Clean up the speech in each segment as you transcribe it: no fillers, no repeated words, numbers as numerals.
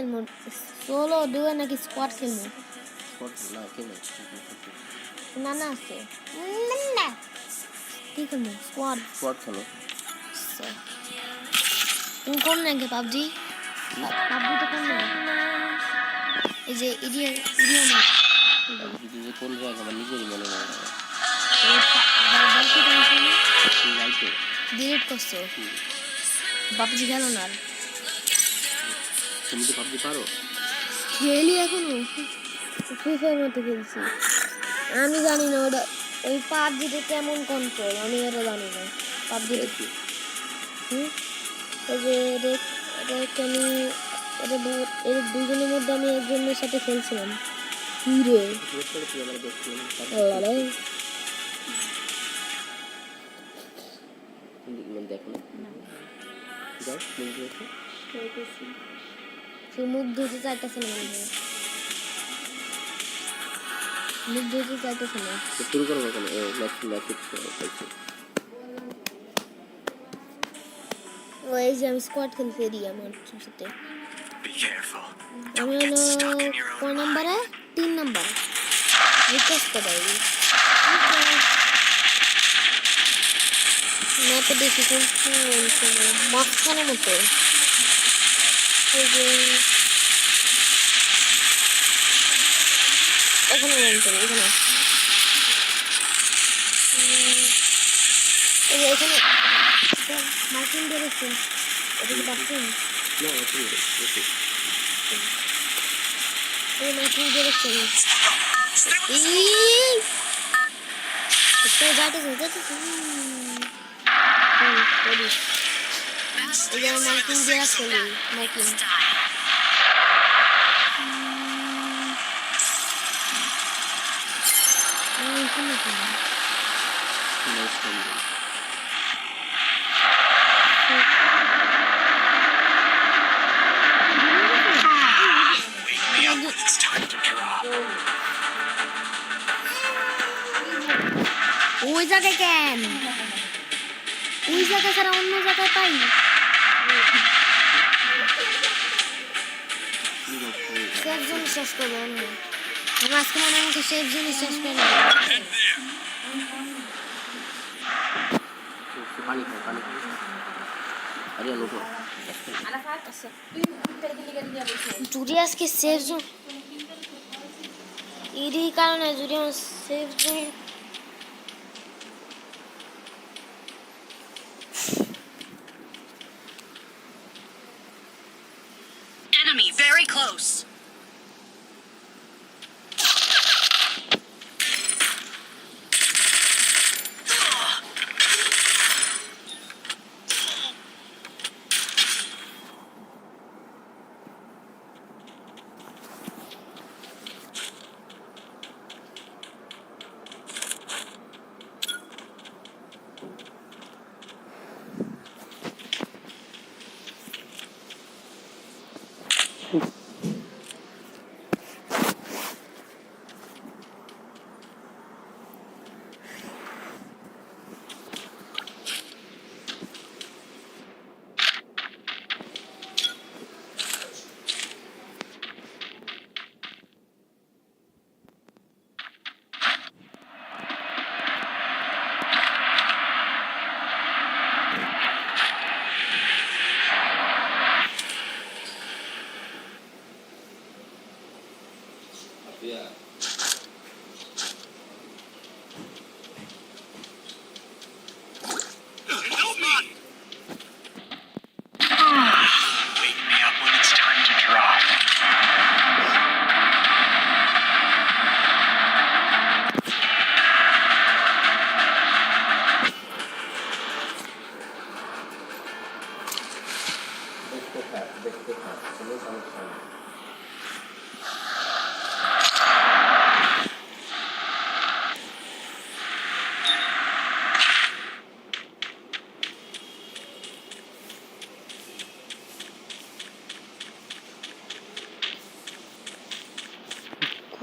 খেলবো? Solo duo নাকি squad খেলবো? না না আছে না কি খেলবো? স্কোয়াড খেলো। তুমি কোন র্যাঙ্কে? পাবজি তো কোন র্যাঙ্ক? এই যে ইডিয়া মার কোন র্যাঙ্ক আমার নিজেরই মনে হয় না। ডিলিট করছো? পাবজি খেলো না? তুমি কি পাবজি পারো? খেলি এখনো, ফ্রি ফায়ার মতো খেলছি। আমি জানি না ওটা ওই পাবজিতে কেমন কন্ট্রোল, আমি এটা জানি না। পাবজিতে ওই যে আমি এর দুজনের মধ্যে আমি একজনের সাথে খেলছিলাম। কি রে দেখো সে মুখ ধুতে চাইতেছে না, মুখ ধুতে চাইতেছে না। শুরু করবো কেন? ওই যে আমি স্কোয়াড খেলতে দিই আমার সাথে। আমি হলো কয় নাম্বারে? 3 নাম্বার। রিকোয়েস্ট দেয় ম্যাপে দেখি কোন মাঝখানের মতো। এখানে এখানে এখানে মার্কিং ধরেছেন, এটা কি পাচ্ছেন? মার্কিং ধরেছেন মার্কিং দিয়ে রাখছি মার্কিং। ওই জায়গায় কেন? ওই জায়গা ছাড়া অন্য জায়গায় পাই? সেফ জোন শেষ করবো আমি আজকে, মনে হয় সেফ জোন শেষ করবো। যদি আজকে সেফ জোন এরই কারণে যদি আমার safe zone enemy very close.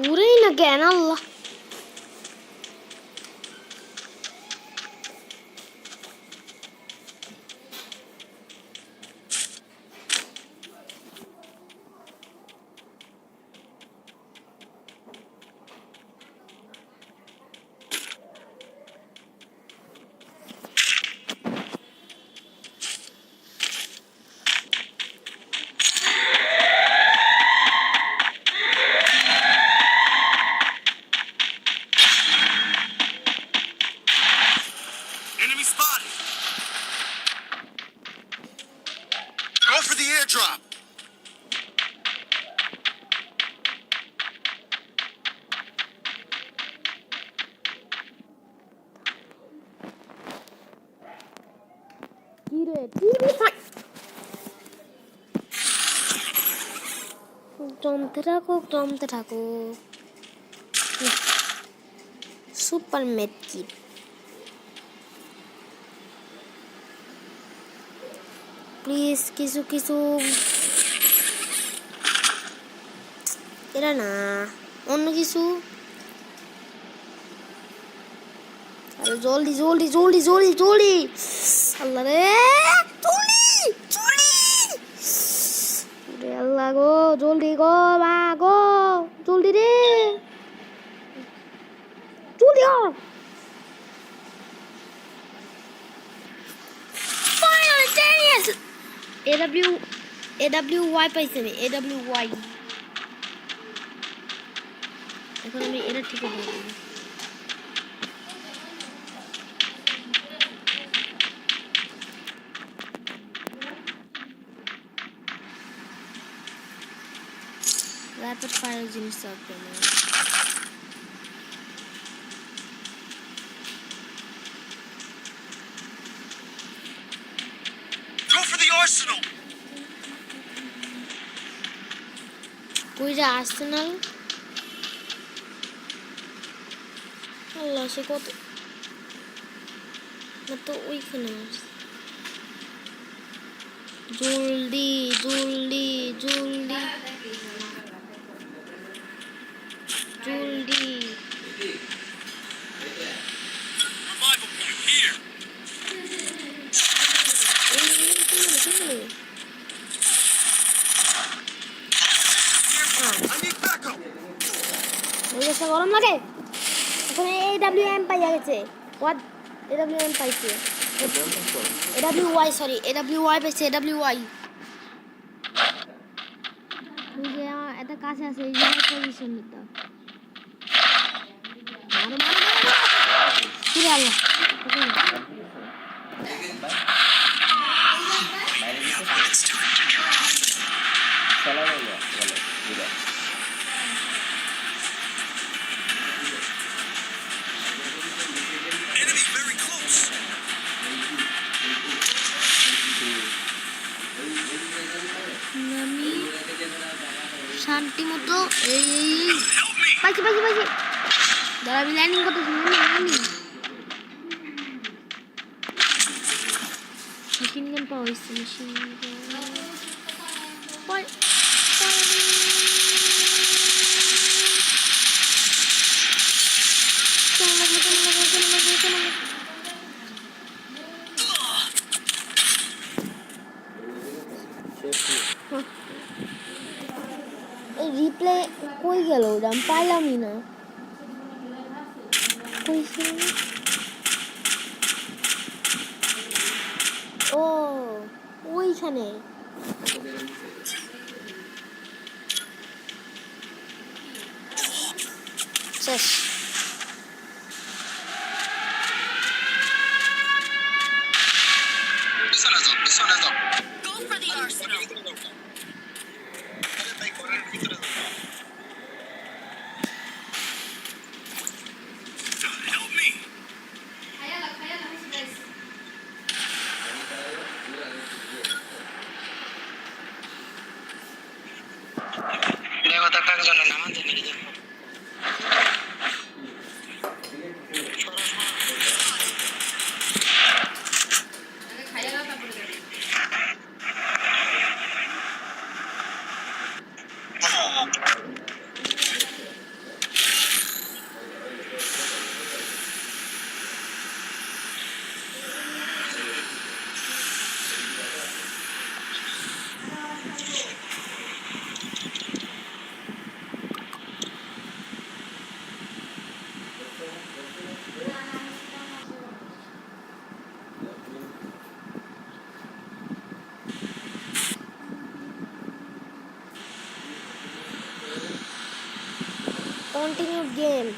ঘুরেই না কেন? আল্লাহ টিভি ফাইট জমতে থাকো সুপার মেড কিট প্লিজ কিছু এটা না অন্য কিছু আরে জলদি আল্লাহ রে জলদি আল্লাহ গো জলদি গো মা গো জলদি রে জলদি AWY পাইছি আমি AWY এখন আমি এটা ঠিক করব র্যাপিড ফায়ার জিনিস থাকবে না Go for the arsenal. কইরা আর্সেনাল আল্লাহ সে কত না তো ওইখানে জলদি Revival point here. I need backup. গরম লাগে এখন AWM পাইয়া গেছে হোয়াট AWM পাইছে AWY সরি AWY পাইছে AWY যে এটা কাছে আছে এই জায়গায় পজিশন নিতে কি আল্লাহ It's time to drop. Enemy very close. আমি শান্তি মতো এই Help me. পাইছি দাঁড়া আমি ল্যান্ডিং করতেছি মেশিন গান পাওয়া হয়েছে মেশিন রিপ্লে কই গেল ওটা আমি পাইলামই না ও ওইখানে শেষ Go for the arsenal. Help me. continue game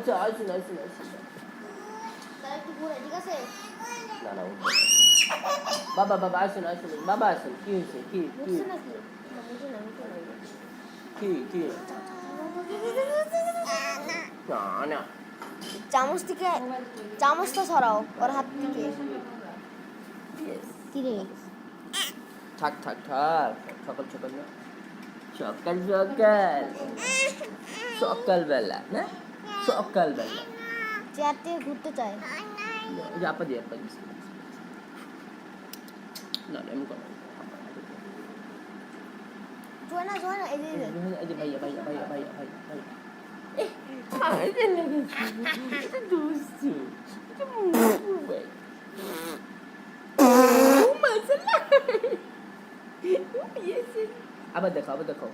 আচ্ছা আসুন আসুন আসুন তারা একটু ঘুরে ঠিক আছে না না উঠবে না। বাবা বাবা আসুন আসুন বাবা আসুন কি হয়েছে কি কি বুঝছে নাকি না বুঝে না বুঝে না কি না না চামচটা সরাও ওর হাত থেকে কি রে থাক থাক থাক সকাল সকাল না সকাল সকাল সকালবেলা না সকালবেলা চেয়ার থেকে ঘুরতে চায় আপা দি না না এমন করো জয় না এই যে এই যে ভাইয়া ভাইয়া ভাইয়া ভাইয়া ভাইয়া ভাইয়া আরে লেগেছে এটা দুষ্টু এটা মুখু ভাই ও মাশাআল্লাহ আবার দেখো